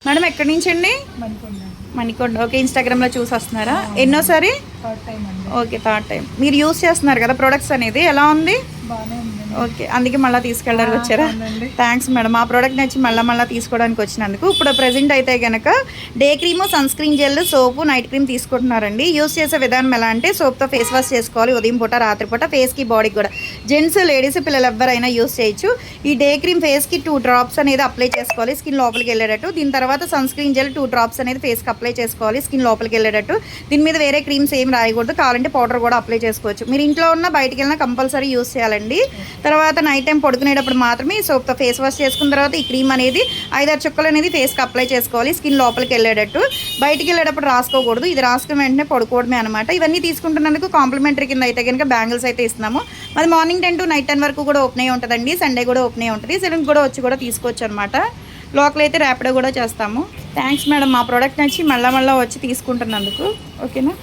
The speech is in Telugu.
మేడం ఎక్కడి నుంచి అండి? మణికొండ. ఓకే, ఇన్స్టాగ్రామ్లో చూసి వస్తున్నారా? ఎన్నోసారి? Okay, third time. మీరు యూస్ చేస్తున్నారు కదా ప్రొడక్ట్స్ అనేది, ఎలా ఉంది? ఓకే, అందుకే మళ్ళీ తీసుకెళ్ళడానికి వచ్చారా? Thanks madam. ఆ ప్రోడక్ట్ నచ్చి మళ్ళీ తీసుకోవడానికి వచ్చినందుకు. ఇప్పుడు ప్రజెంట్ అయితే కనుక day cream, sunscreen gel, soap, night cream తీసుకుంటున్నారండి. యూస్ చేసే విధానం ఎలా అంటే సోప్తో ఫేస్ వాష్ చేసుకోవాలి ఉదయం పూట, రాత్రిపూట, ఫేస్కి బాడీకి కూడా. జెంట్స్, లేడీస్, పిల్లలు ఎవరైనా యూస్ చేయొచ్చు. ఈ డే క్రీమ్ ఫేస్కి 2 డ్రాప్స్ అనేది అప్లై చేసుకోవాలి స్కిన్ లోపలికి వెళ్ళేటట్టు. దీని తర్వాత సన్ స్క్రీన్ జెల్ 2 డ్రాప్స్ అనేది ఫేస్కి అప్లై చేసుకోవాలి స్కిన్ లోపలికి వెళ్ళేటట్టు. దీని మీద వేరే క్రీమ్స్ ఏం రాయకూడదు, కావాలంటే పౌడర్ కూడా అప్లై చేసుకోవచ్చు. మీరు ఇంట్లో ఉన్న బయటికి వెళ్ళినా కంపల్సరీ యూస్ చేయాలండి. తర్వాత నైట్ టైం పడుకునేటప్పుడు మాత్రమే ఈ సోప్తో ఫేస్ వాష్ చేసుకున్న తర్వాత ఈ క్రీమ్ అనేది 5-6 చుక్కలు అనేది ఫేస్కి అప్లై చేసుకోవాలి స్కిన్ లోపలికి వెళ్ళేటట్టు. బయటికి వెళ్ళేటప్పుడు రాసుకోకూడదు, ఇది రాసుకున్న వెంటనే పడుకోవడమే అనమాట. ఇవన్నీ తీసుకుంటున్నందుకు కాంప్లిమెంటరీ కింద అయితే కనుక బ్యాంగిల్స్ అయితే ఇస్తున్నాము. అది మార్నింగ్ 10 to నైట్ 10 వరకు కూడా ఓపెన్ అయ్యి ఉంటుందండి. సండే కూడా ఓపెన్ అయ్యి ఉంటుంది. సెలూన్ కూడా వచ్చి కూడా తీసుకోవచ్చు అనమాట. లోకల్ అయితే ర్యాపిడో కూడా చేస్తాము. థ్యాంక్స్ మేడం, మా ప్రోడక్ట్ నచ్చి మళ్ళీ వచ్చి తీసుకుంటున్నందుకు. ఓకేనా?